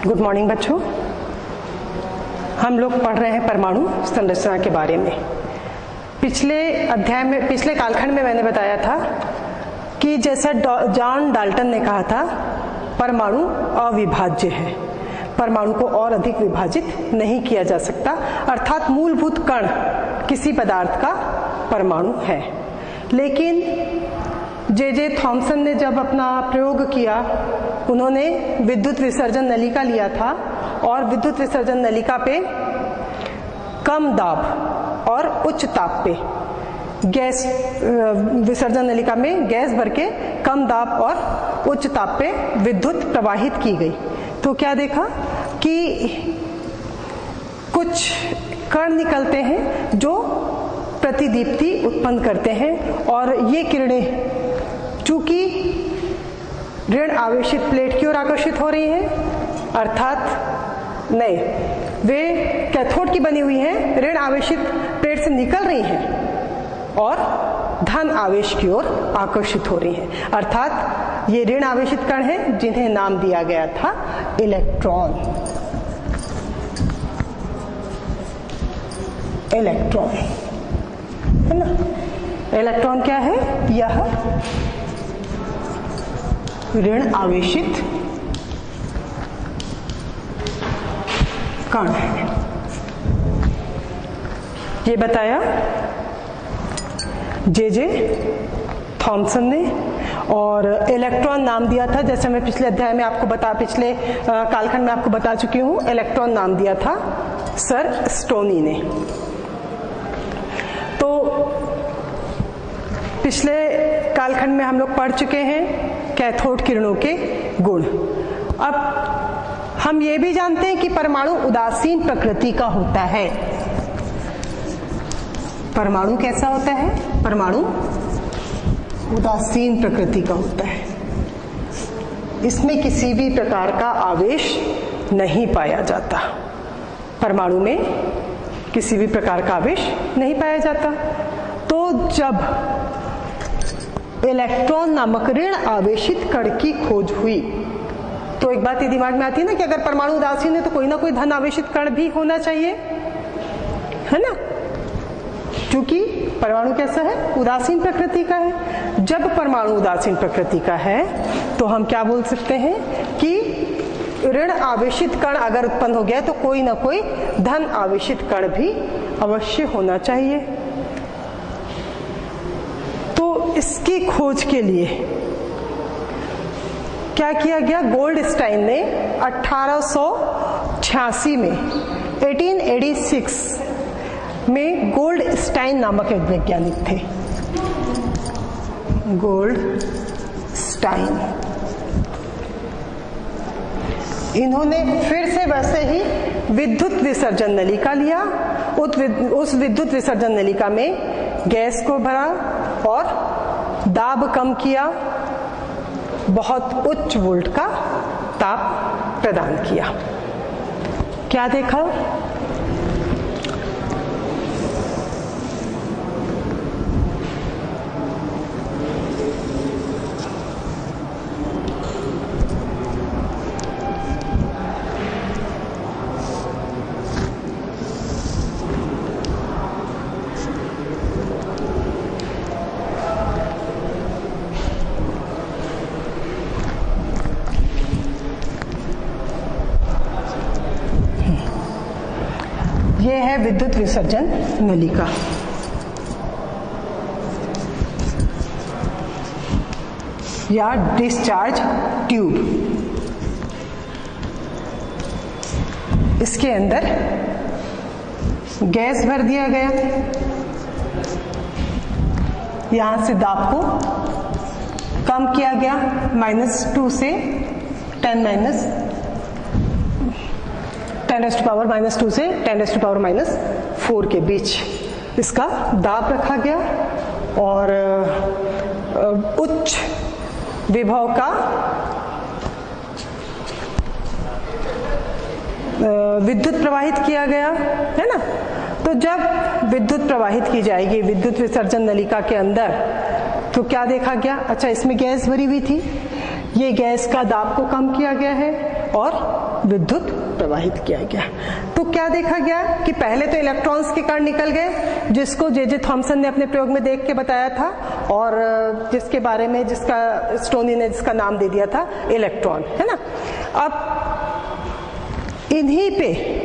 Good morning बच्चों। हम लोग पढ़ रहे हैं परमाणु संरचना के बारे में। पिछले अध्याय में, पिछले कालखंड में मैंने बताया था कि जैसा जॉन डाल्टन ने कहा था, परमाणु अविभाज्य है, परमाणु को और अधिक विभाजित नहीं किया जा सकता, अर्थात मूलभूत कण किसी पदार्थ का परमाणु है। लेकिन जे थॉमसन ने जब अपना प्रयोग किया, उन्होंने विद्युत विसर्जन नलिका लिया था और विद्युत विसर्जन नलिका पे कम दाब और उच्च ताप पे गैस, विसर्जन नलिका में गैस भर के कम दाब और उच्च ताप पे विद्युत प्रवाहित की गई। तो क्या देखा कि कुछ कण निकलते हैं जो प्रतिदीप्ति उत्पन्न करते हैं, और ये किरणें चूंकि ऋण आवेशित प्लेट की ओर आकर्षित हो रही हैं, अर्थात नहीं, वे कैथोड की बनी हुई हैं, ऋण आवेशित प्लेट से निकल रही हैं और धन आवेश की ओर आकर्षित हो रही हैं, अर्थात ये ऋण आवेशित कण हैं जिन्हें नाम दिया गया था इलेक्ट्रॉन। इलेक्ट्रॉन है ना। इलेक्ट्रॉन क्या है? यह ऋण आवेशित कण है। ये बताया जे थॉमसन ने, और इलेक्ट्रॉन नाम दिया था, जैसे मैं पिछले अध्याय में आपको पिछले कालखंड में आपको बता चुकी हूं, इलेक्ट्रॉन नाम दिया था सर स्टोनी ने। तो पिछले कालखंड में हम लोग पढ़ चुके हैं कैथोड किरणों के गुण। अब हम ये भी जानते हैं कि परमाणु उदासीन प्रकृति का होता है। परमाणु कैसा होता है? परमाणु उदासीन प्रकृति का होता है। इसमें किसी भी प्रकार का आवेश नहीं पाया जाता। परमाणु में किसी भी प्रकार का आवेश नहीं पाया जाता। तो जब इलेक्ट्रॉन नामक ऋण आवेशित कण की खोज हुई, तो एक बात ये दिमाग में आती है ना कि अगर परमाणु उदासीन है तो कोई ना कोई धन आवेशित कण भी होना चाहिए, है ना, क्योंकि परमाणु कैसा है? उदासीन प्रकृति का है। जब परमाणु उदासीन प्रकृति का है तो हम क्या बोल सकते हैं कि ऋण आवेशित कण अगर उत्पन्न हो गया तो कोई ना कोई धन आवेशित कण भी अवश्य होना चाहिए। तो इसकी खोज के लिए क्या किया गया? गोल्डस्टाइन ने 1886 में 1886 में गोल्डस्टाइन नामक एक वैज्ञानिक थे, गोल्डस्टाइन। इन्होंने फिर से वैसे ही विद्युत विसर्जन नलिका लिया, उस विद्युत विसर्जन नलिका में गैस को भरा और दाब कम किया, बहुत उच्च वोल्ट का ताप प्रदान किया। क्या देखा? ये है विद्युत विसर्जन नलिका। या डिस्चार्ज ट्यूब। इसके अंदर गैस भर दिया गया, यहां से दाब को कम किया गया, -2 से 10⁻⁻2 से 10⁻⁻4 के बीच इसका दाब रखा गया, और उच्च विभव का विद्युत प्रवाहित किया गया, है ना। तो जब विद्युत प्रवाहित की जाएगी विद्युत विसर्जन नलिका के अंदर, तो क्या देखा गया? अच्छा, इसमें गैस भरी हुई थी, ये गैस का दाब को कम किया गया है और विद्युत प्रवाहित किया गया। तो क्या देखा गया कि पहले तो इलेक्ट्रॉन्स के कण निकल गए, जिसको जे थॉमसन ने अपने प्रयोग में देख के बताया था, और जिसके बारे में जिसका स्टोनी ने जिसका नाम दे दिया था इलेक्ट्रॉन, है ना। अब इन्हीं पे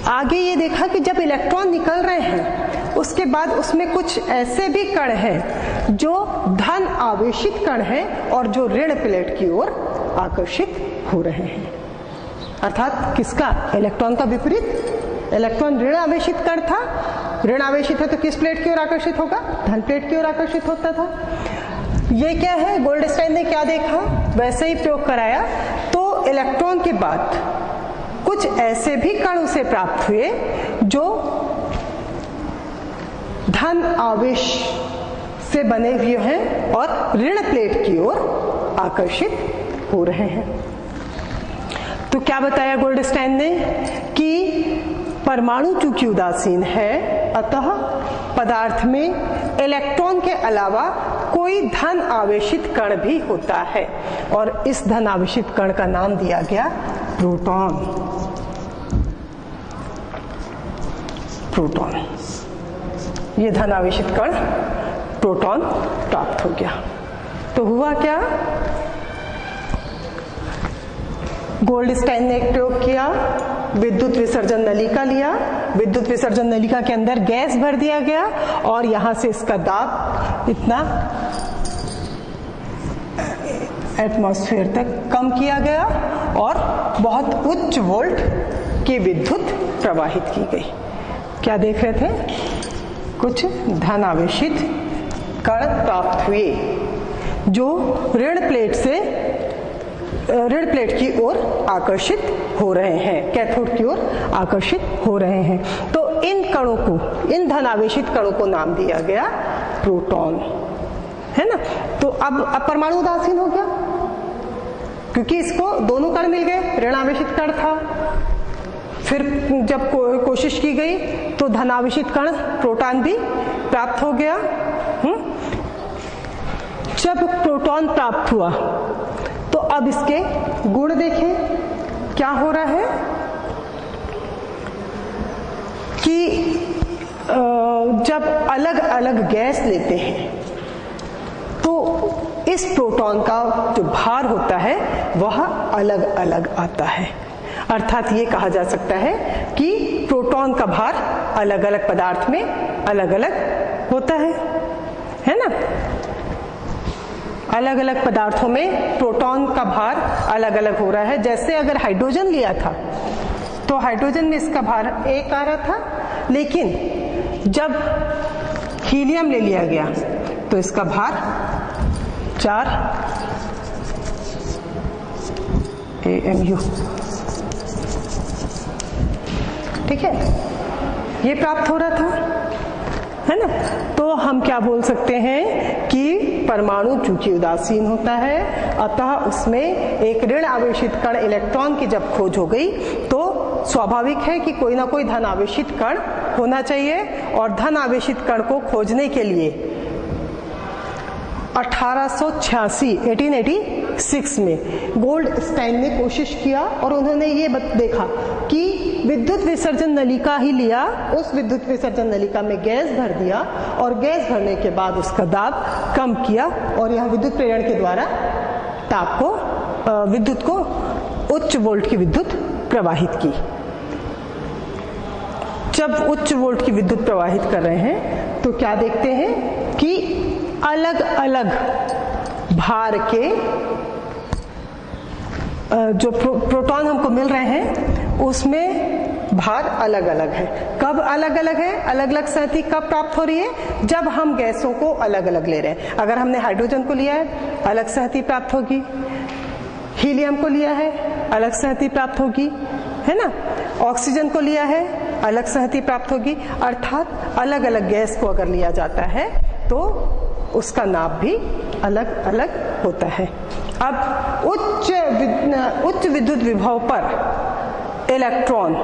आगे ये देखा कि जब इलेक्ट्रॉन निकल रहे हैं उसके बाद उसमें कुछ ऐसे भी कण हैं जो धन आवेशित कण हैं और जो ऋण प्लेट की ओर आकर्षित हो रहे हैं। अर्थात किसका? इलेक्ट्रॉन का विपरीत। इलेक्ट्रॉन ऋण आवेशित कण था, ऋण आवेशित है तो किस प्लेट की ओर आकर्षित होगा? धन प्लेट की ओर आकर्षित होता था। ये क्या है, गोल्डस्टाइन ने क्या देखा वैसे ही प्रयोग कराया। तो इलेक्ट्रॉन के बाद कुछ ऐसे भी कण उसे प्राप्त हुए जो धन आवेश से बने हुए हैं और ऋण प्लेट की ओर आकर्षित हो रहे हैं। तो क्या बताया गोल्डस्टाइन ने कि परमाणु चूंकि उदासीन है, अतः पदार्थ में इलेक्ट्रॉन के अलावा कोई धन आवेशित कण भी होता है, और इस धन आवेशित कण का नाम दिया गया प्रोटॉन। प्रोटॉन, ये धन आवेशित कण प्रोटॉन प्राप्त हो गया। तो हुआ क्या, गोल्डस्टाइन ने एक प्रयोग किया, विद्युत विसर्जन नलिका लिया, विद्युत विसर्जन नलिका के अंदर गैस भर दिया गया और यहां से इसका दाब इतना एटमॉस्फेयर तक कम किया गया और बहुत उच्च वोल्ट की विद्युत प्रवाहित की गई। क्या देख रहे थे? कुछ धन आवेशित कण प्राप्त हुए जो ऋण प्लेट की ओर आकर्षित हो रहे हैं, कैथोड की ओर आकर्षित हो रहे हैं। तो इन कणों को, इन धन आवेशित कणों को नाम दिया गया प्रोटॉन, है ना। तो अब परमाणु उदासीन हो गया क्योंकि इसको दोनों कण मिल गए, ऋण आवेशित कण था। फिर जब कोशिश की गई तो धन आवेशित कण प्रोटॉन भी प्राप्त हो गया। जब प्रोटॉन प्राप्त हुआ तो अब इसके गुण देखें, क्या हो रहा है कि जब अलग अलग गैस लेते हैं तो इस प्रोटॉन का जो भार होता है वह अलग अलग आता है। अर्थात ये कहा जा सकता है कि प्रोटॉन का भार अलग अलग पदार्थ में अलग अलग होता है ना। अलग अलग पदार्थों में प्रोटॉन का भार अलग अलग हो रहा है। जैसे अगर हाइड्रोजन लिया था तो हाइड्रोजन में इसका भार 1 आ रहा था, लेकिन जब हीलियम ले लिया गया तो इसका भार 4 AMU, ठीक है, ये प्राप्त हो रहा था, है ना। तो हम क्या बोल सकते हैं कि परमाणु चूंकि उदासीन होता है, अतः उसमें एक ऋण आवेशित कण इलेक्ट्रॉन की जब खोज हो गई तो स्वाभाविक है कि कोई ना कोई धन आवेशित कण होना चाहिए। और धन आवेशित कण को खोजने के लिए 1886 में गोल्डस्टाइन ने कोशिश किया और उन्होंने ये देखा कि विद्युत विसर्जन नलिका ही लिया, उस विद्युत विसर्जन नलिका में गैस भर दिया और गैस भरने के बाद उसका दाब कम किया और यह विद्युत प्रेरण के द्वारा ताप को, विद्युत को उच्च वोल्ट की विद्युत प्रवाहित की। जब उच्च वोल्ट की विद्युत प्रवाहित कर रहे हैं तो क्या देखते हैं कि अलग अलग भार के जो प्रोटॉन हमको मिल रहे हैं उसमें भार अलग अलग है। कब अलग अलग है? अलग अलग संहति कब प्राप्त हो रही है? जब हम गैसों को अलग अलग ले रहे हैं। अगर हमने हाइड्रोजन को लिया है अलग संहति प्राप्त होगी, हीलियम को लिया है अलग संहति प्राप्त होगी, है ना। ऑक्सीजन को लिया है अलग संहति प्राप्त होगी। अर्थात अलग अलग गैस को अगर लिया जाता है तो उसका नाप भी अलग अलग होता है। अब उच्च विद्युत विभव पर इलेक्ट्रॉन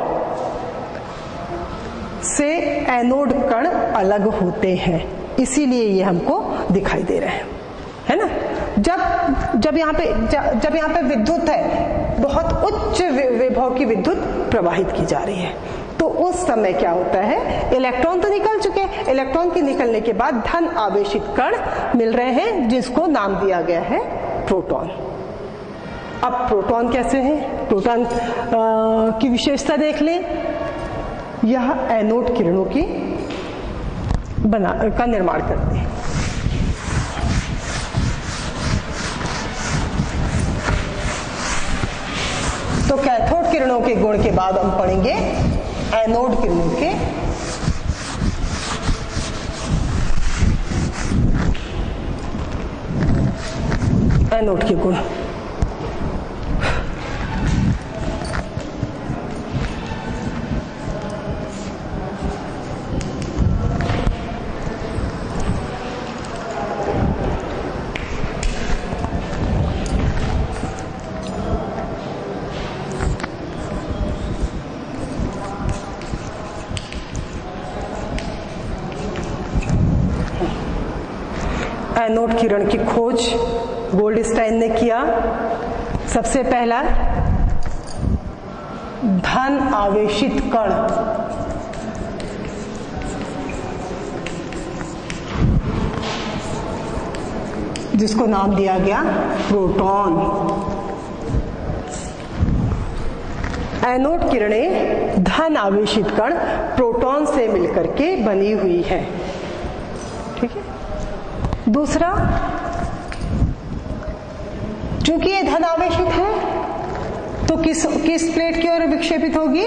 से एनोड कण अलग होते हैं, इसीलिए ये हमको दिखाई दे रहे हैं, है ना। जब यहाँ पे विद्युत है, बहुत उच्च विभव की विद्युत प्रवाहित की जा रही है, तो उस समय क्या होता है, इलेक्ट्रॉन तो निकल चुके हैं, इलेक्ट्रॉन के निकलने के बाद धन आवेशित कण मिल रहे हैं जिसको नाम दिया गया है प्रोटॉन। अब प्रोटॉन कैसे हैं? प्रोटॉन की विशेषता देख लें। यह एनोड किरणों की का निर्माण करते हैं। तो कैथोड किरणों के गुण के बाद हम पढ़ेंगे एनोड किरणों के गुण। एनोड किरण की खोज गोल्डस्टाइन ने किया। सबसे पहला धन आवेशित कण, जिसको नाम दिया गया प्रोटॉन। एनोड किरणें धन आवेशित कण प्रोटॉन से मिलकर के बनी हुई है। ठीक है। दूसरा, चूंकि ये धन आवेशित है तो किस प्लेट की ओर विक्षेपित होगी?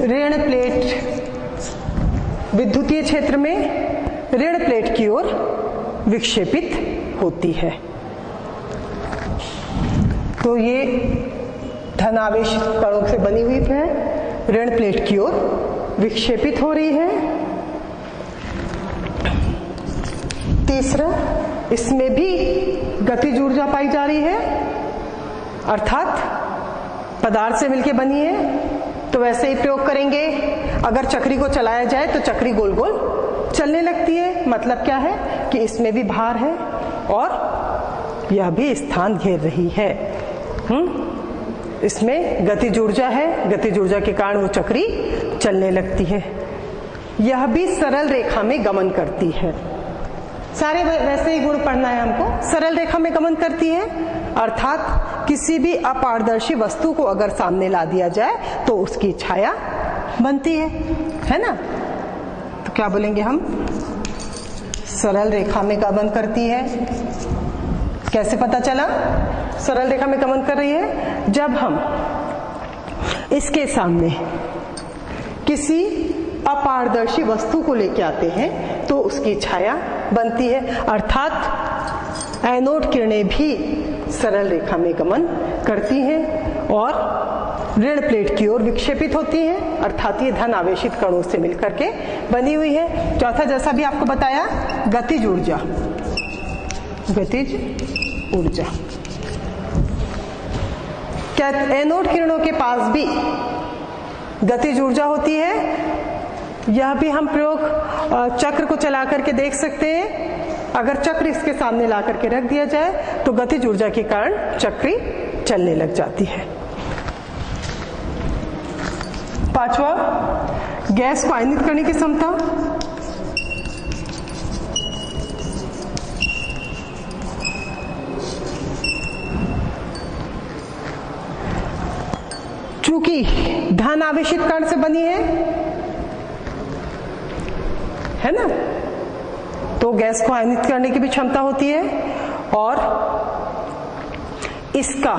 ऋण प्लेट, विद्युतीय क्षेत्र में ऋण प्लेट की ओर विक्षेपित होती है। तो ये धन आवेशित कणों से बनी हुई है, ऋण प्लेट की ओर विक्षेपित हो रही है। तीसरा, इसमें भी गतिज ऊर्जा पाई जा रही है, अर्थात पदार्थ से मिलकर बनी है। तो वैसे ही प्रयोग करेंगे, अगर चक्री को चलाया जाए तो चक्री गोल गोल चलने लगती है। मतलब क्या है कि इसमें भी भार है और यह भी स्थान घेर रही है। इसमें गतिज ऊर्जा है, गतिज ऊर्जा के कारण वो चक्री चलने लगती है। यह भी सरल रेखा में गमन करती है। सारे वैसे ही गुण पढ़ना है हमको। सरल रेखा में गमन करती है, अर्थात किसी भी अपारदर्शी वस्तु को अगर सामने ला दिया जाए तो उसकी छाया बनती है ना। तो क्या बोलेंगे हम? सरल रेखा में गमन करती है। कैसे पता चला सरल रेखा में गमन कर रही है? जब हम इसके सामने किसी अपारदर्शी वस्तु को लेके आते हैं तो उसकी छाया बनती है, अर्थात एनोड किरणें भी सरल रेखा में गमन करती हैं और ऋण प्लेट की ओर विक्षेपित होती हैं, अर्थात ये धन आवेशित कणों से मिलकर के बनी हुई है। चौथा, जैसा भी आपको बताया, गतिज ऊर्जा। गतिज ऊर्जा, क्या एनोड किरणों के पास भी गतिज ऊर्जा होती है? यह भी हम प्रयोग चक्र को चला करके देख सकते हैं। अगर चक्र इसके सामने ला करके रख दिया जाए तो गतिज ऊर्जा के कारण चक्री चलने लग जाती है। पांचवा, गैस को आयनित करने की क्षमता। चूंकि धन आवेशित कण से बनी है ना, तो गैस को आयनित करने की भी क्षमता होती है और इसका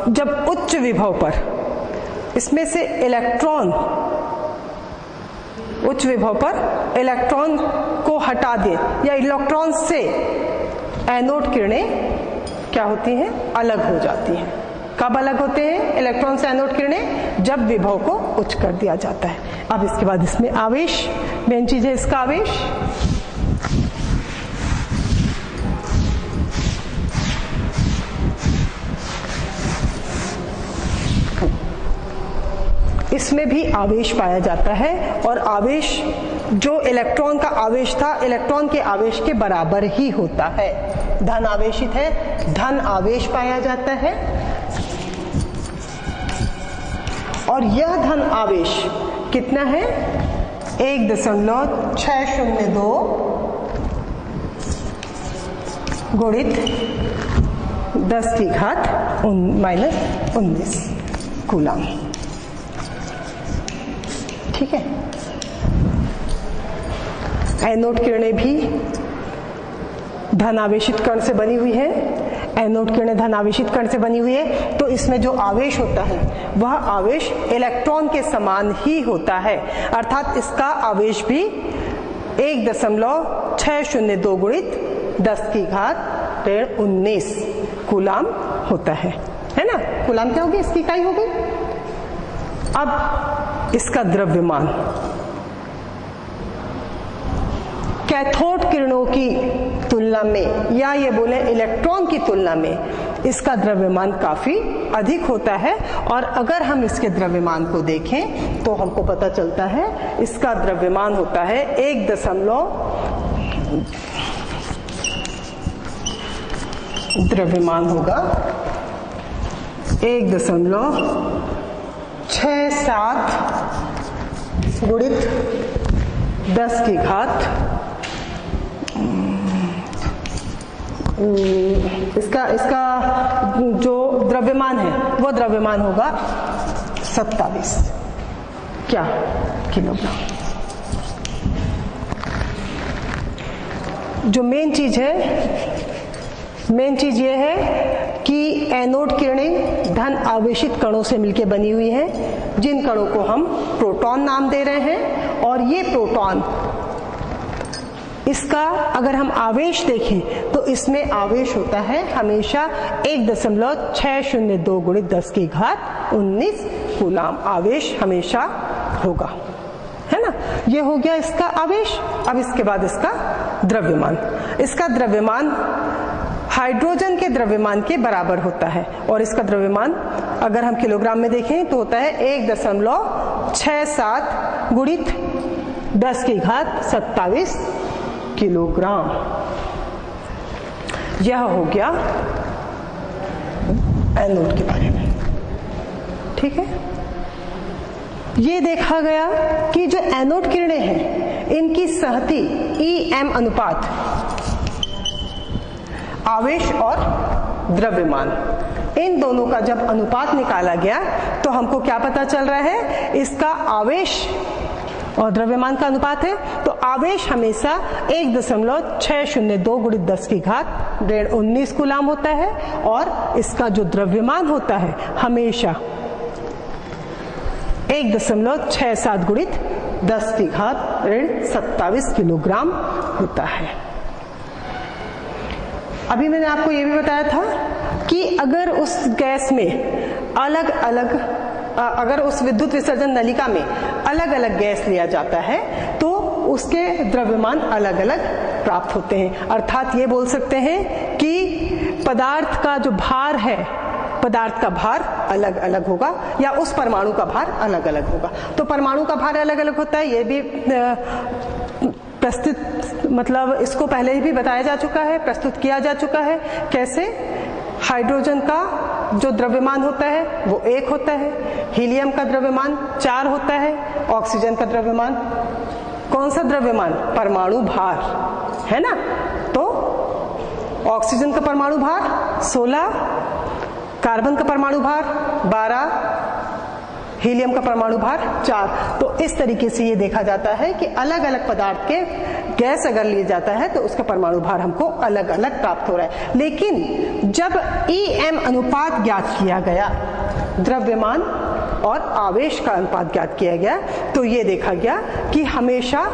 जब उच्च विभव पर इसमें से इलेक्ट्रॉन, उच्च विभव पर इलेक्ट्रॉन को हटा दे या इलेक्ट्रॉन से एनोड किरणें क्या होती हैं? अलग हो जाती हैं। कब अलग होते हैं इलेक्ट्रॉन से एनोड किरणें? जब विभव को उच्च कर दिया जाता है। अब इसके बाद इसमें आवेश, मेन चीज है इसका आवेश। इसमें भी आवेश पाया जाता है और आवेश जो इलेक्ट्रॉन का आवेश था इलेक्ट्रॉन के आवेश के बराबर ही होता है। धन आवेशित है, धन आवेश पाया जाता है, और यह धन आवेश कितना है? 1.602 गुणित 10⁻⁻19 कूलम। ठीक है। एनोड किरणें भी धन आवेशित कण से बनी हुई है। एनोड किरणें धन आवेशित कण से बनी हुई है, तो इसमें जो आवेश होता है वह आवेश इलेक्ट्रॉन के समान ही होता है, अर्थात इसका आवेश भी 1.602 गुणित 10⁻⁻19 कूलम होता है ना। कूलम क्या होगी? इसकी इकाई होगी। अब इसका द्रव्यमान कैथोड किरणों की तुलना में, या ये बोले इलेक्ट्रॉन की तुलना में, इसका द्रव्यमान काफी अधिक होता है। और अगर हम इसके द्रव्यमान को देखें तो हमको पता चलता है इसका द्रव्यमान होता है 1.67 गुणित 10⁻, इसका जो द्रव्यमान है वो द्रव्यमान होगा 27 किलोग्राम। जो मेन चीज ये है कि एनोड किरणें धन आवेशित कणों से मिलकर बनी हुई हैं, जिन कणों को हम प्रोटॉन नाम दे रहे हैं। और ये प्रोटॉन, इसका अगर हम आवेश देखें तो इसमें आवेश होता है हमेशा 1.602 गुणित 10⁻19 कूलम आवेश हमेशा होगा, है ना। ये हो गया इसका आवेश। अब इसके बाद इसका द्रव्यमान। इसका द्रव्यमान हाइड्रोजन के द्रव्यमान के बराबर होता है, और इसका द्रव्यमान अगर हम किलोग्राम में देखें तो होता है 1.67 गुणित 10⁻27 किलोग्राम। यह हो गया एनोड के बारे में। ठीक है। ये देखा गया कि जो एनोड किरणें हैं इनकी सहती EM अनुपात, आवेश और द्रव्यमान, इन दोनों का जब अनुपात निकाला गया तो हमको क्या पता चल रहा है? इसका आवेश और द्रव्यमान का अनुपात है, तो आवेश हमेशा 1.602 गुणित 10⁻19 कूलम होता है, और इसका जो द्रव्यमान होता है हमेशा 1.67 गुणित 10⁻27 किलोग्राम होता है। अभी मैंने आपको ये भी बताया था कि अगर उस गैस में अलग अलग, अगर उस विद्युत विसर्जन नलिका में अलग अलग गैस लिया जाता है तो उसके द्रव्यमान अलग अलग प्राप्त होते हैं। अर्थात ये बोल सकते हैं कि पदार्थ का जो भार है, पदार्थ का भार अलग अलग होगा, या उस परमाणु का भार अलग अलग होगा। तो परमाणु का भार अलग अलग होता है, ये भी प्रस्तुत, मतलब इसको पहले ही भी बताया जा चुका है, प्रस्तुत किया जा चुका है। कैसे? हाइड्रोजन का जो द्रव्यमान होता है वो 1 होता है, हीलियम का द्रव्यमान 4 होता है, ऑक्सीजन का द्रव्यमान, कौन सा द्रव्यमान? परमाणु भार, है ना। तो ऑक्सीजन का परमाणु भार 16, कार्बन का परमाणु भार 12, हीलियम का परमाणु भार 4। तो इस तरीके से ये देखा जाता है कि अलग अलग पदार्थ के गैस अगर लिए जाता है तो उसका परमाणु भार हमको अलग अलग प्राप्त हो रहा है। लेकिन जब EM अनुपात ज्ञात किया गया, द्रव्यमान और आवेश का अनुपात ज्ञात किया गया, तो ये देखा गया कि हमेशा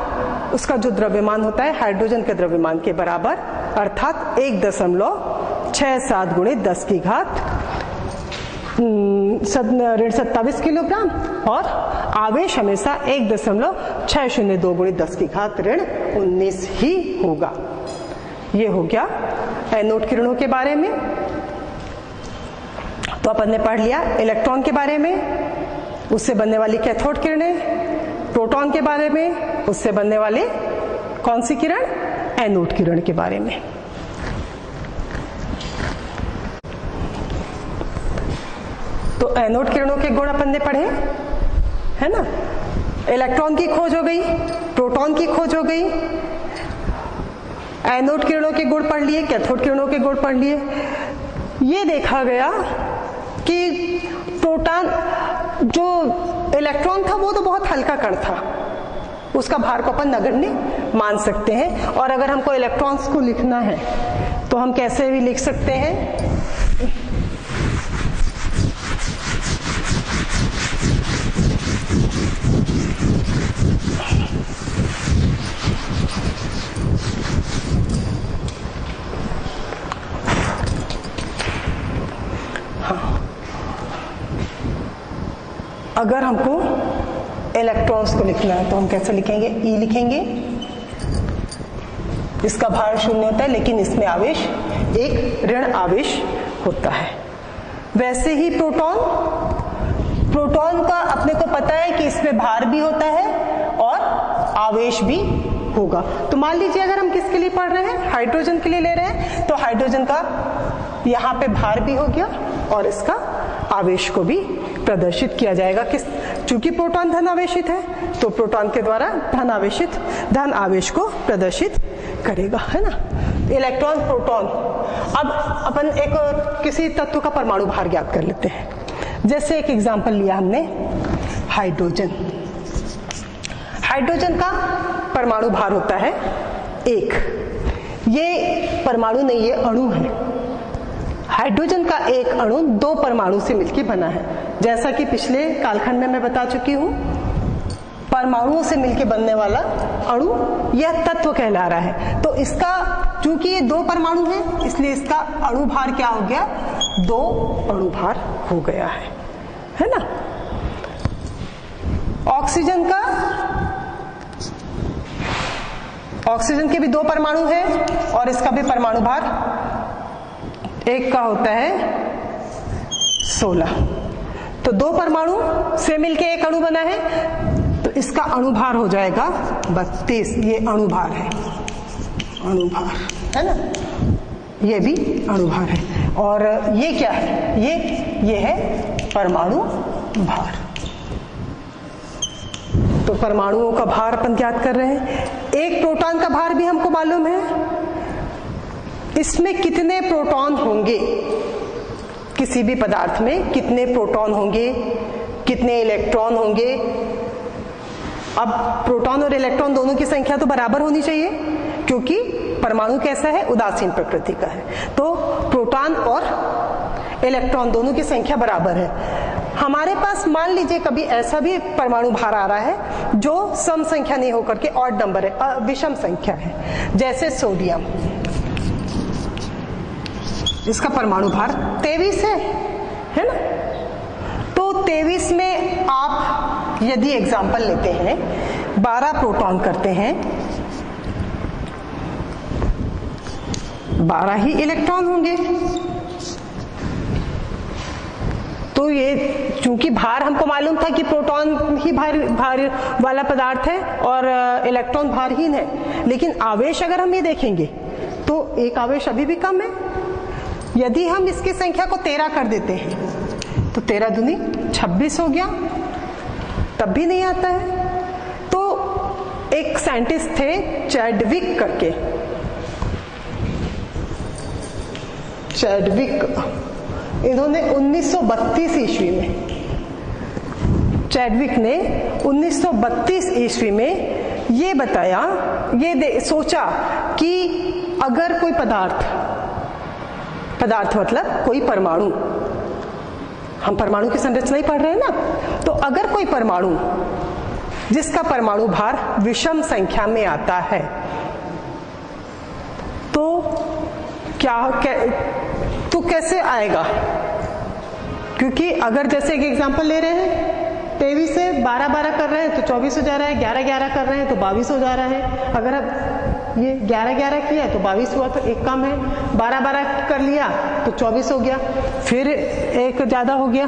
उसका जो द्रव्यमान होता है हाइड्रोजन के द्रव्यमान के बराबर, अर्थात 1.67 गुणित 10⁻27 किलोग्राम, और आवेश हमेशा 1.602 गुणित 10⁻19 ही होगा। ये हो गया एनोड किरणों के बारे में। तो अपन ने पढ़ लिया इलेक्ट्रॉन के बारे में, उससे बनने वाली कैथोड किरणें, प्रोटॉन के बारे में, उससे बनने वाले कौन सी किरण, एनोड किरण के बारे में। तो एनोड किरणों के गुण अपन ने पढ़े, है ना। इलेक्ट्रॉन की खोज हो गई, प्रोटॉन की खोज हो गई, एनोड किरणों के गुण पढ़ लिए, कैथोड किरणों के गुण पढ़ लिए। ये देखा गया कि प्रोटॉन, जो इलेक्ट्रॉन था वो तो बहुत हल्का कण था, उसका भार को अपन नगण्य मान सकते हैं। और अगर हमको इलेक्ट्रॉन्स को लिखना है तो हम कैसे भी लिख सकते हैं, अगर हमको इलेक्ट्रॉन्स को लिखना है तो हम कैसे लिखेंगे, ई लिखेंगे। इसका भार शून्य होता है लेकिन इसमें आवेश एक ऋण आवेश होता है। वैसे ही प्रोटॉन, प्रोटॉन का अपने को पता है कि इसमें भार भी होता है और आवेश भी होगा। तो मान लीजिए अगर हम किसके लिए पढ़ रहे हैं, हाइड्रोजन के लिए ले रहे हैं, तो हाइड्रोजन का यहाँ पे भार भी हो गया और इसका आवेश को भी प्रदर्शित किया जाएगा। किस, चूंकि प्रोटॉन धन आवेशित है तो प्रोटॉन के द्वारा धन आवेश को प्रदर्शित करेगा, है ना। Electron, proton. अब अपन एक किसी तत्व का परमाणु भार ज्ञात कर लेते हैं। जैसे एक एग्जांपल लिया हमने, हाइड्रोजन। हाइड्रोजन का परमाणु भार होता है 1। ये परमाणु नहीं, ये अणु है। हाइड्रोजन का एक अणु 2 परमाणु से मिलकर बना है। जैसा कि पिछले कालखंड में मैं बता चुकी हूं, परमाणुओं से मिलकर बनने वाला अणु यह तत्व कहला रहा है। तो इसका, चूंकि ये 2 परमाणु है, इसलिए इसका अणु भार क्या हो गया, 2 अणु भार हो गया है ना। ऑक्सीजन का, ऑक्सीजन के भी 2 परमाणु है और इसका भी परमाणु भार एक का होता है 16। तो 2 परमाणु से मिलके एक अणु बना है, तो इसका अणुभार हो जाएगा 32। ये अणुभार है, अणुभार है ना, ये भी अणुभार है। और ये क्या है, ये है परमाणु भार। तो परमाणुओं का भार अपन ज्ञात कर रहे हैं। एक प्रोटॉन का भार भी हमको मालूम है, इसमें कितने प्रोटॉन होंगे, किसी भी पदार्थ में कितने प्रोटॉन होंगे, कितने इलेक्ट्रॉन होंगे। अब प्रोटॉन और इलेक्ट्रॉन दोनों की संख्या तो बराबर होनी चाहिए, क्योंकि परमाणु कैसा है, उदासीन प्रकृति का है। तो प्रोटॉन और इलेक्ट्रॉन दोनों की संख्या बराबर है। हमारे पास मान लीजिए कभी ऐसा भी परमाणु भार आ रहा है जो सम संख्या नहीं होकर के ऑड नंबर है, विषम संख्या है। जैसे सोडियम, इसका परमाणु भार 23 है ना। तो 23 में आप यदि एग्जाम्पल लेते हैं, 12 प्रोटॉन करते हैं, 12 ही इलेक्ट्रॉन होंगे। तो ये चूंकि भार हमको मालूम था कि प्रोटॉन ही भार वाला पदार्थ है और इलेक्ट्रॉन भारहीन है, लेकिन आवेश अगर हम ये देखेंगे तो एक आवेश अभी भी कम है। यदि हम इसकी संख्या को 13 कर देते हैं तो 13 दूनी 26 हो गया, तब भी नहीं आता है। तो एक साइंटिस्ट थे चैडविक करके, चैडविक, इन्होंने 1932 ईस्वी में, चैडविक ने 1932 ईस्वी में ये बताया, ये सोचा कि अगर कोई पदार्थ मतलब कोई परमाणु, हम परमाणु की संरचना ही पढ़ रहे हैं ना, तो अगर कोई परमाणु जिसका परमाणु भार विषम संख्या में आता है तो तो कैसे आएगा। क्योंकि अगर जैसे एक एग्जांपल ले रहे हैं, 23 से 12 कर रहे हैं तो 24 हो जा रहा है, 11 कर रहे हैं तो 22 हो जा रहा है। अगर अब ये 11 किया तो 22 हुआ, तो एक कम है। 12 कर लिया तो 24 हो गया, फिर एक ज्यादा हो गया।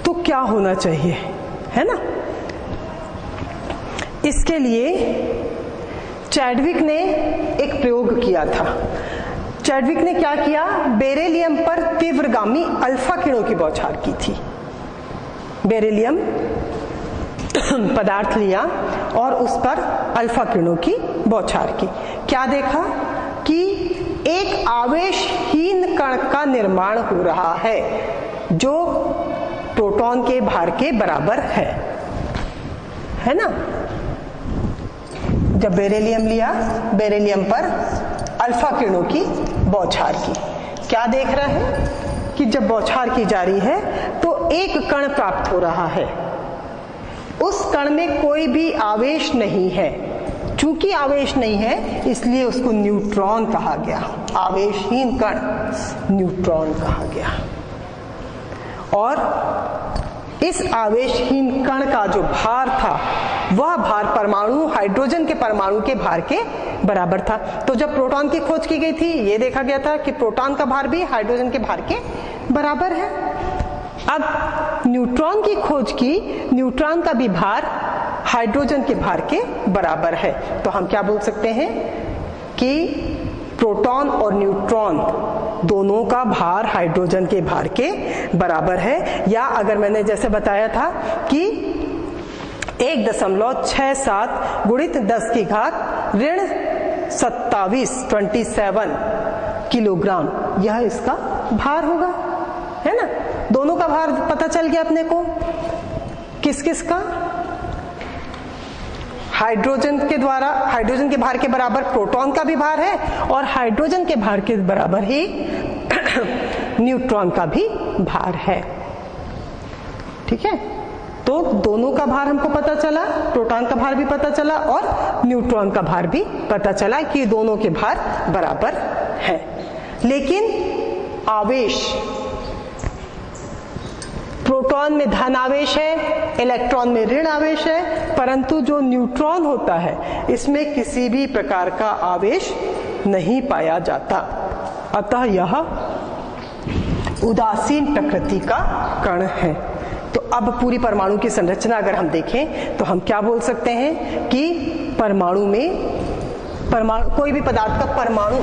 तो क्या होना चाहिए, है ना। इसके लिए चैडविक ने एक प्रयोग किया था। चैडविक ने क्या किया, बेरिलियम पर तीव्रगामी अल्फा किरणों की बौछार की थी। बेरिलियम पदार्थ लिया और उस पर अल्फा किरणों की बौछार की। क्या देखा कि एक आवेशहीन कण का निर्माण हो रहा है जो प्रोटॉन के भार के बराबर है ना। जब बेरिलियम लिया, बेरिलियम पर अल्फा किरणों की बौछार की, क्या देख रहे हैं कि जब बौछार की जा रही है तो एक कण प्राप्त हो रहा है। उस कण में कोई भी आवेश नहीं है। चूंकि आवेश नहीं है इसलिए उसको न्यूट्रॉन कहा गया। आवेशहीन कण न्यूट्रॉन कहा गया। और इस आवेशहीन कण का जो भार था वह भार परमाणु, हाइड्रोजन के परमाणु के भार के बराबर था। तो जब प्रोटॉन की खोज की गई थी ये देखा गया था कि प्रोटॉन का भार भी हाइड्रोजन के भार के बराबर है। अब न्यूट्रॉन की खोज की, न्यूट्रॉन का भी भार हाइड्रोजन के भार के बराबर है। तो हम क्या बोल सकते हैं कि प्रोटॉन और न्यूट्रॉन दोनों का भार हाइड्रोजन के भार के बराबर है। या अगर मैंने जैसे बताया था कि 1.67 गुणित 10 की घात ऋण 27 किलोग्राम, यह इसका भार होगा, है ना। दोनों का भार पता चल गया अपने को। किस किस का, हाइड्रोजन के द्वारा, हाइड्रोजन के भार के बराबर प्रोटॉन का भी भार है और हाइड्रोजन के भार के बराबर ही न्यूट्रॉन का भी भार है। ठीक है, तो दोनों का भार हमको पता चला, प्रोटॉन का भार भी पता चला और न्यूट्रॉन का भार भी पता चला कि दोनों के भार बराबर हैं। लेकिन आवेश, प्रोटॉन में धन आवेश है, इलेक्ट्रॉन में ऋण आवेश है, परंतु जो न्यूट्रॉन होता है इसमें किसी भी प्रकार का आवेश नहीं पाया जाता। अतः यह उदासीन प्रकृति का कण है। तो अब पूरी परमाणु की संरचना अगर हम देखें तो हम क्या बोल सकते हैं कि परमाणु में, कोई भी पदार्थ का परमाणु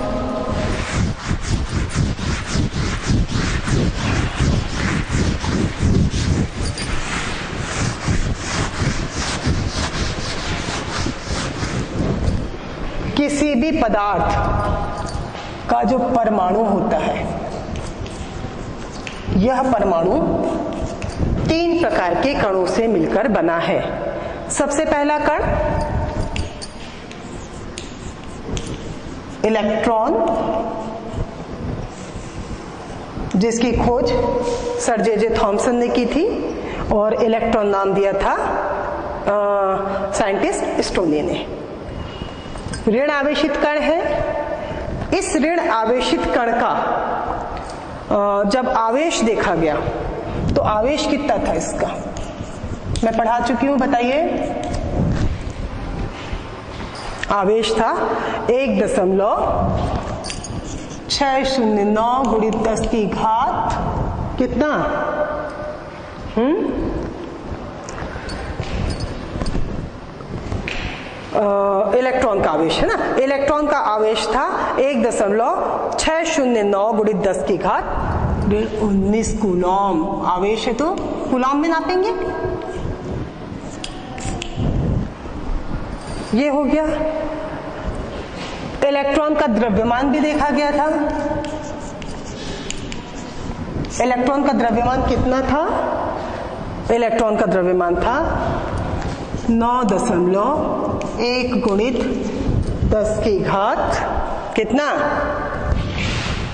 किसी भी पदार्थ का जो परमाणु होता है, यह परमाणु 3 प्रकार के कणों से मिलकर बना है। सबसे पहला कण इलेक्ट्रॉन, जिसकी खोज सर जे थॉमसन ने की थी और इलेक्ट्रॉन नाम दिया था साइंटिस्ट स्टोनी ने। ऋण आवेशित कण है। इस ऋण आवेशित कण का जब आवेश देखा गया तो आवेश कितना था इसका, मैं पढ़ा चुकी हूं, बताइए। आवेश था 1.609 गुणित 10 की घात कितना, इलेक्ट्रॉन का आवेश है ना। इलेक्ट्रॉन का आवेश था 1.609 गुणित 10 की घात 19 कूलॉम। आवेश है तो कूलॉम में नापेंगे। ये हो गया। इलेक्ट्रॉन का द्रव्यमान भी देखा गया था। इलेक्ट्रॉन का द्रव्यमान कितना था, इलेक्ट्रॉन का द्रव्यमान था 9.1 गुणित 10 की घात कितना,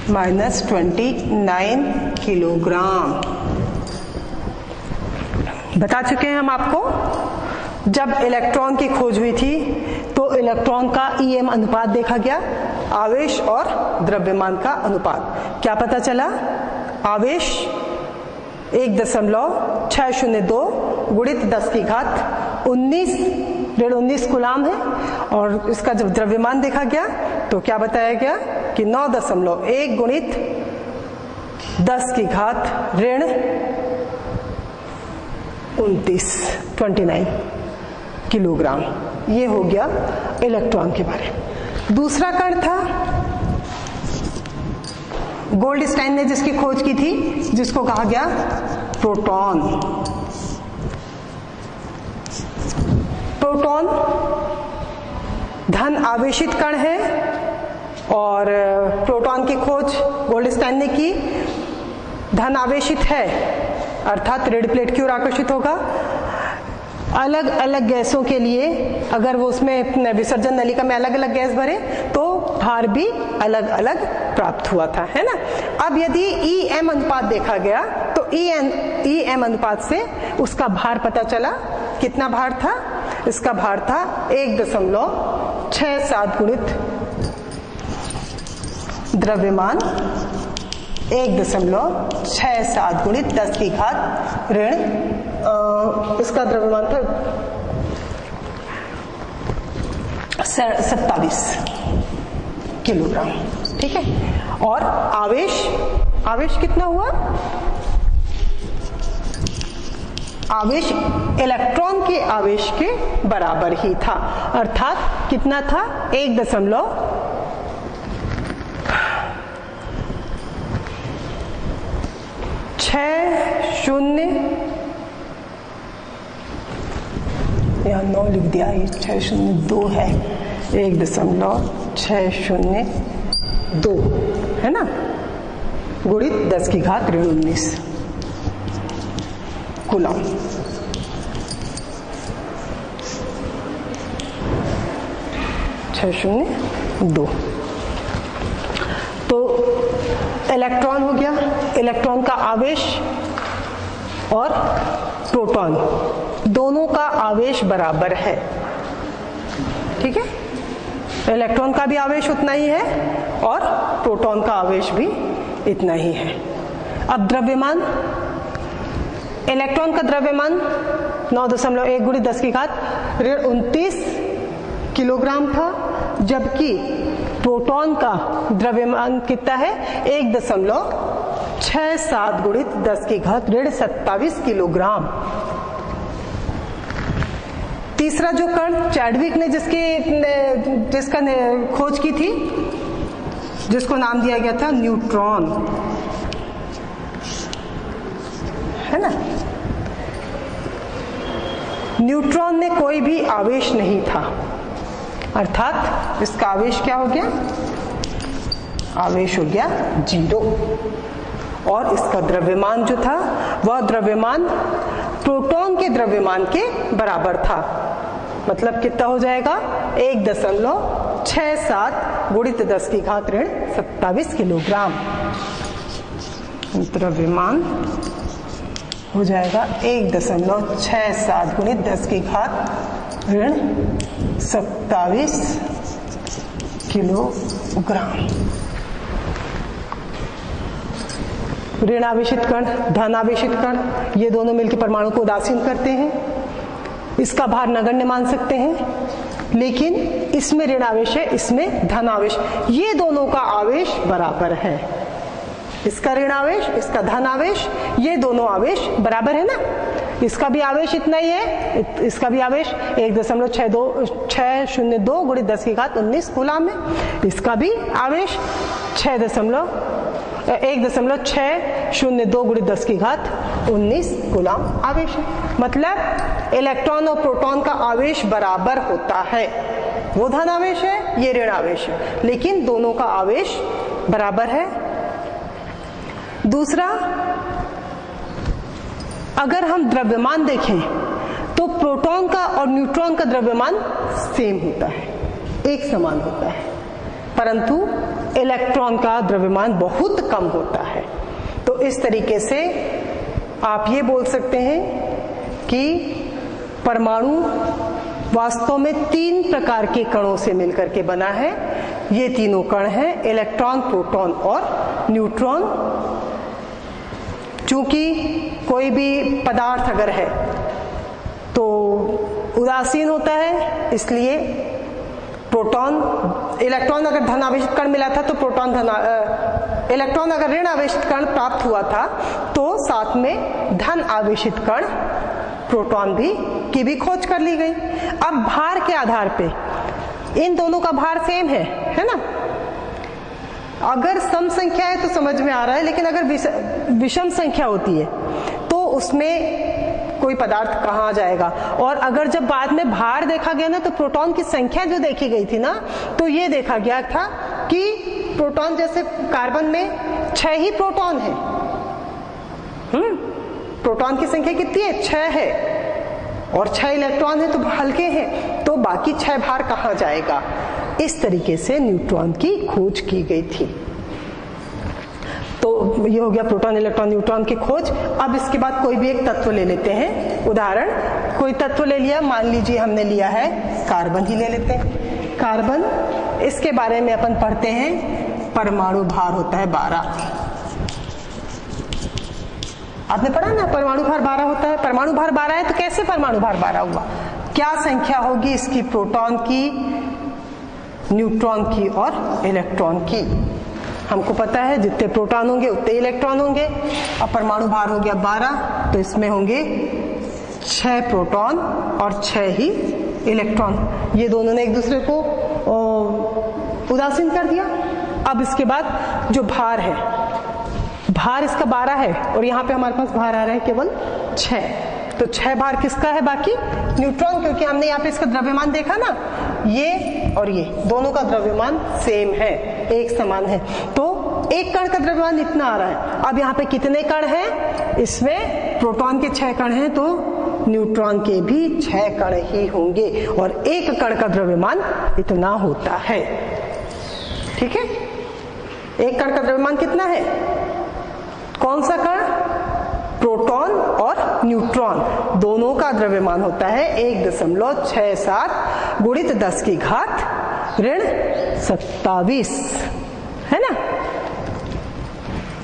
-29 किलोग्राम। बता चुके हैं हम आपको, जब इलेक्ट्रॉन की खोज हुई थी तो इलेक्ट्रॉन का ईएम अनुपात देखा गया, आवेश और द्रव्यमान का अनुपात। क्या पता चला, आवेश 1.602 गुणित 10 की घात 19 कूलाम है और इसका जब द्रव्यमान देखा गया तो क्या बताया गया कि 9.1 गुणित 10 की घात ऋण 29 किलोग्राम। ये हो गया इलेक्ट्रॉन के बारे में। दूसरा कण था गोल्डस्टाइन ने जिसकी खोज की थी, जिसको कहा गया प्रोटॉन। प्रोटॉन धन आवेशित कण है और प्रोटॉन की खोज गोल्डस्टाइन ने की। धन आवेशित है अर्थात ऋण प्लेट की ओर आकर्षित होगा। अलग अलग गैसों के लिए अगर वो उसमें विसर्जन नलिका में अलग अलग गैस भरे तो भार भी अलग अलग प्राप्त हुआ था, है ना। अब यदि EM अनुपात देखा गया तो EM अनुपात से उसका भार पता चला। कितना भार था? इसका भार था 1.67 गुणित द्रव्यमान 1.67 गुणित 10 की घात ऋण इसका द्रव्यमान था 27 किलोग्राम, ठीक है। और आवेश कितना हुआ? आवेश इलेक्ट्रॉन के आवेश के बराबर ही था, अर्थात कितना था? 1.60 यहाँ 9 लिख दिया, 602 है, 1.602 है ना, गुणित 10 की घात ऋण 19 कूलम। तो इलेक्ट्रॉन हो गया, इलेक्ट्रॉन का आवेश और प्रोटॉन दोनों का आवेश बराबर है, ठीक है। इलेक्ट्रॉन का भी आवेश उतना ही है और प्रोटॉन का आवेश भी इतना ही है। अब द्रव्यमान, इलेक्ट्रॉन का द्रव्यमान 9.1 गुणित 10 की घात ऋण 29 किलोग्राम था, जबकि प्रोटॉन का द्रव्यमान कितना है? 1.67 गुणित 10 की घात ऋण 27 किलोग्राम। तीसरा जो कण चैडविक ने जिसका खोज की थी, जिसको नाम दिया गया था न्यूट्रॉन, है ना। न्यूट्रॉन में कोई भी आवेश नहीं था, अर्थात इसका आवेश क्या हो गया? आवेश हो गया 0। और इसका द्रव्यमान जो था वह द्रव्यमान प्रोटॉन के द्रव्यमान के बराबर था। मतलब कितना हो जाएगा? 1.67 गुणित 10 की घात ऋण 27 किलोग्राम। द्रव्यमान हो जाएगा 1.67 गुणित 10 की घात ऋण 27 किलोग्राम। ऋण आवेशित कण, धन आवेशित कण, ये दोनों मिलकर परमाणु को उदासीन करते हैं। इसका भार नगण्य मान सकते हैं, लेकिन इसमें ऋण आवेश है, इसमें धन आवेश, ये दोनों का आवेश बराबर है। इसका ऋण आवेश, इसका धन आवेश, ये दोनों आवेश बराबर है ना। इसका भी आवेश इतना ही है, इसका भी आवेश 1.602 गुणित 10 की घात 19 कूलम है। इसका भी आवेश 1.602 गुणित 10 की घात 19 कूलम आवेश है। मतलब इलेक्ट्रॉन और प्रोटॉन का आवेश बराबर होता है। वो धन आवेश है, ये ऋण आवेश है, लेकिन दोनों का आवेश बराबर है। दूसरा, अगर हम द्रव्यमान देखें तो प्रोटॉन का और न्यूट्रॉन का द्रव्यमान सेम होता है, एक समान होता है, परंतु इलेक्ट्रॉन का द्रव्यमान बहुत कम होता है। तो इस तरीके से आप ये बोल सकते हैं कि परमाणु वास्तव में 3 प्रकार के कणों से मिलकर के बना है। ये तीनों कण हैं इलेक्ट्रॉन, प्रोटॉन और न्यूट्रॉन। चूंकि कोई भी पदार्थ अगर है तो उदासीन होता है, इसलिए प्रोटॉन, इलेक्ट्रॉन अगर धन आवेशित कण मिला था तो प्रोटॉन इलेक्ट्रॉन अगर ऋण आवेशित कण प्राप्त हुआ था तो साथ में धन आवेशित कण प्रोटॉन की भी खोज कर ली गई। अब भार के आधार पे इन दोनों का भार सेम है ना। अगर सम संख्या है तो समझ में आ रहा है, लेकिन अगर विषम संख्या होती है तो उसमें कोई पदार्थ कहाँ जाएगा। और अगर जब बाद में भार देखा गया ना, तो प्रोटॉन की संख्या जो देखी गई थी ना, तो ये देखा गया था कि प्रोटॉन जैसे कार्बन में 6 ही प्रोटॉन है। प्रोटॉन की संख्या कितनी है? 6 है, और 6 इलेक्ट्रॉन है तो हल्के हैं, तो बाकी 6 भार कहाँ जाएगा। इस तरीके से न्यूट्रॉन की खोज की गई थी। तो ये हो गया प्रोटॉन, इलेक्ट्रॉन, न्यूट्रॉन की खोज। अब इसके बाद कोई भी एक तत्व ले लेते हैं। उदाहरण, कोई तत्व ले लिया, मान लीजिए हमने लिया है कार्बन ही ले लेते हैं। कार्बन, इसके बारे में अपन पढ़ते हैं, परमाणु भार होता है 12। आपने पढ़ा ना, परमाणु भार 12 होता है। परमाणु भार 12 है तो कैसे परमाणु भार 12 हुआ? क्या संख्या होगी इसकी? प्रोटॉन की, न्यूट्रॉन की और इलेक्ट्रॉन की। हमको पता है जितने प्रोटॉन होंगे उतने इलेक्ट्रॉन होंगे। अब परमाणु भार हो गया 12, तो इसमें होंगे 6 प्रोटॉन और 6 ही इलेक्ट्रॉन। ये दोनों ने एक दूसरे को उदासीन कर दिया। अब इसके बाद जो भार है, भार इसका 12 है और यहाँ पे हमारे पास भार आ रहा है केवल 6। तो 6 भार किसका है? बाकी न्यूट्रॉन, क्योंकि हमने यहाँ पे इसका द्रव्यमान देखा ना, ये और ये दोनों का द्रव्यमान सेम है, एक समान है। तो एक कण का द्रव्यमान इतना आ रहा है। अब यहाँ पे कितने कण हैं? इसमें प्रोटॉन के 6 कण हैं, तो न्यूट्रॉन के भी 6 कण ही होंगे, और एक कण का द्रव्यमान इतना होता है। ठीक है, एक कण का द्रव्यमान कितना है? कौन सा कण? प्रोटॉन और न्यूट्रॉन दोनों का द्रव्यमान होता है 1.67 गुणित 10 की घात ऋण 27, है ना।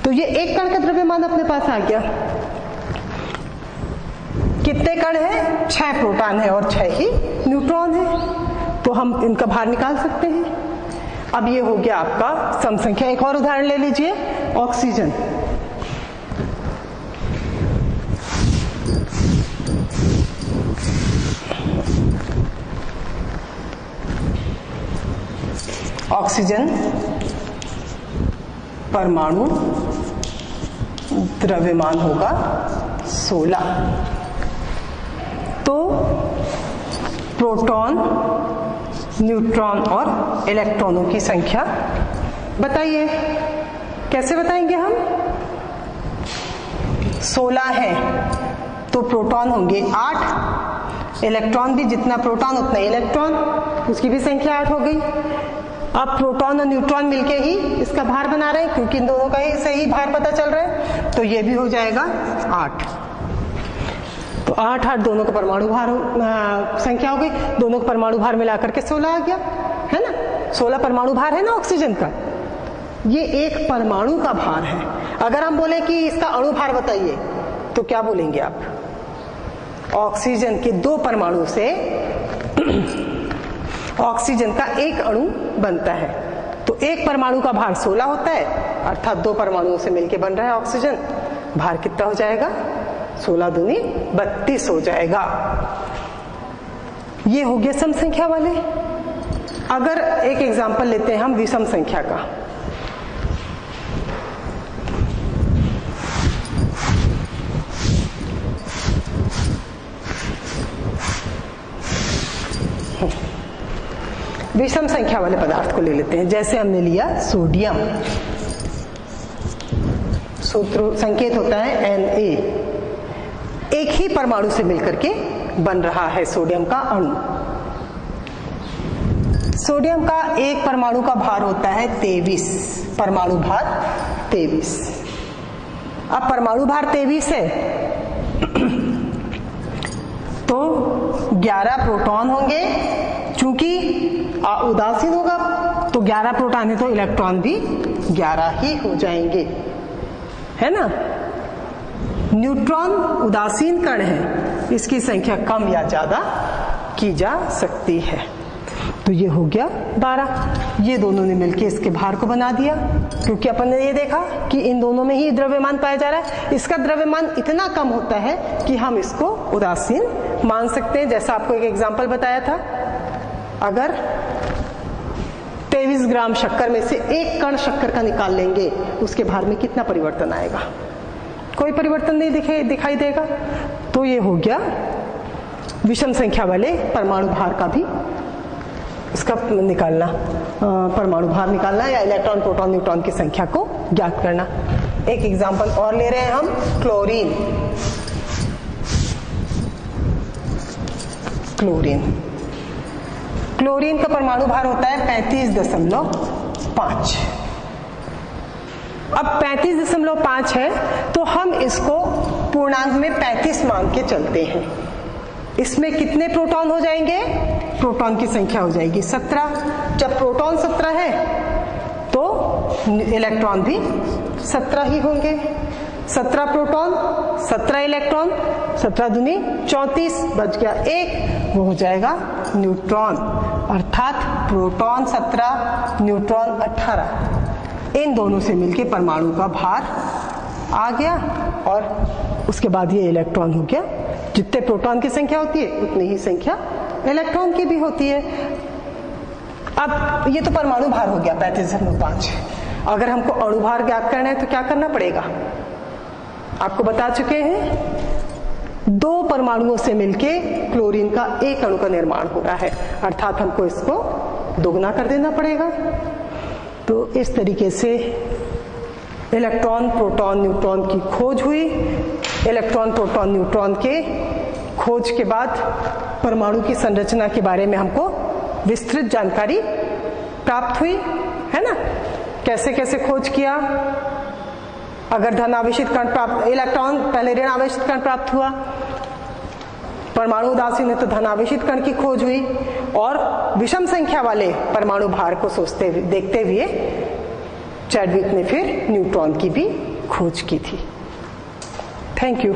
तो ये एक कण का द्रव्यमान अपने पास आ गया। कितने कण हैं? 6 प्रोटॉन है और 6 ही न्यूट्रॉन है, तो हम इनका भार निकाल सकते हैं। अब ये हो गया आपका सम संख्या। एक और उदाहरण ले लीजिए, ऑक्सीजन। ऑक्सीजन परमाणु द्रव्यमान होगा 16। तो प्रोटॉन, न्यूट्रॉन और इलेक्ट्रॉनों की संख्या बताइए। कैसे बताएंगे हम? 16 है तो प्रोटॉन होंगे 8, इलेक्ट्रॉन भी जितना प्रोटॉन उतना इलेक्ट्रॉन, उसकी भी संख्या 8 हो गई। अब प्रोटॉन और न्यूट्रॉन मिलके ही इसका भार बना रहे हैं, क्योंकि इन दोनों का ही सही भार पता चल रहा है, तो ये भी हो जाएगा 8। तो 8 दोनों का परमाणु भार संख्या हो गई। दोनों का परमाणु भार मिलाकर के 16 आ गया, है ना। 16 परमाणु भार है ना ऑक्सीजन का। ये एक परमाणु का भार है। अगर हम बोले कि इसका अणु भार बताइए, तो क्या बोलेंगे आप? ऑक्सीजन के 2 परमाणु से ऑक्सीजन का एक अणु बनता है, तो एक परमाणु का भार 16 होता है, अर्थात 2 परमाणुओं से मिलकर बन रहा है ऑक्सीजन। भार कितना हो जाएगा? 16 दूनी 32 हो जाएगा। ये हो गया सम संख्या वाले। अगर एक एग्जांपल लेते हैं हम विषम संख्या का। विषम संख्या वाले पदार्थ को ले लेते हैं। जैसे हमने लिया सोडियम, सूत्र संकेत होता है Na। एक ही परमाणु से मिलकर के बन रहा है सोडियम का अणु। सोडियम का एक परमाणु का भार होता है 23, परमाणु भार 23। अब परमाणु भार 23 है तो 11 प्रोटॉन होंगे, चूंकि उदासीन होगा तो 11 प्रोटॉन है तो इलेक्ट्रॉन भी 11 ही हो जाएंगे, है ना। न्यूट्रॉन उदासीन कण है, इसकी संख्या कम या ज्यादा की जा सकती है। तो ये हो गया 12। ये दोनों ने मिलके इसके भार को बना दिया, क्योंकि अपन ने ये देखा कि इन दोनों में ही द्रव्यमान पाया जा रहा है। इसका द्रव्यमान इतना कम होता है कि हम इसको उदासीन मान सकते हैं। जैसा आपको एक एग्जाम्पल बताया था, अगर 23 ग्राम शक्कर में से एक कण शक्कर का निकाल लेंगे, उसके भार में कितना परिवर्तन आएगा? कोई परिवर्तन नहीं दिखाई देगा। तो ये हो गया विषम संख्या वाले परमाणु भार का भी इसका निकालना, परमाणु भार निकालना या इलेक्ट्रॉन प्रोटॉन न्यूट्रॉन की संख्या को ज्ञात करना। एक एग्जांपल और ले रहे हैं हम, क्लोरीन। क्लोरीन का परमाणु भार होता है 35.5। अब 35.5 है तो हम इसको पूर्णांक में 35 मान के चलते हैं। इसमें कितने प्रोटॉन हो जाएंगे? प्रोटॉन की संख्या हो जाएगी 17। जब प्रोटॉन 17 है तो इलेक्ट्रॉन भी 17 ही होंगे। 17 प्रोटॉन 17 इलेक्ट्रॉन, 17 दूनी 34, बच गया 1, वो हो जाएगा न्यूट्रॉन। अर्थात प्रोटॉन 17 न्यूट्रॉन 18। इन दोनों से मिलके परमाणु का भार आ गया और उसके बाद ये इलेक्ट्रॉन हो गया। जितने प्रोटॉन की संख्या होती है उतनी ही संख्या इलेक्ट्रॉन की भी होती है। अब ये तो परमाणु भार हो गया 35.5। अगर हमको अणु भार ज्ञात करना है तो क्या करना पड़ेगा? आपको बता चुके हैं, 2 परमाणुओं से मिलके क्लोरीन का एक अणु का निर्माण हो रहा है, अर्थात हमको इसको दोगुना कर देना पड़ेगा। तो इस तरीके से इलेक्ट्रॉन प्रोटॉन न्यूट्रॉन की खोज हुई। इलेक्ट्रॉन प्रोटॉन न्यूट्रॉन के खोज के बाद परमाणु की संरचना के बारे में हमको विस्तृत जानकारी प्राप्त हुई, है ना? कैसे कैसे खोज किया? अगर धन आवेशित कण प्राप्त, इलेक्ट्रॉन पहले ऋण आवेशित कण प्राप्त हुआ, परमाणु उदासीन है तो धन आवेशित कण की खोज हुई, और विषम संख्या वाले परमाणु भार को देखते हुए चैडविक ने फिर न्यूट्रॉन की भी खोज की थी। Thank you.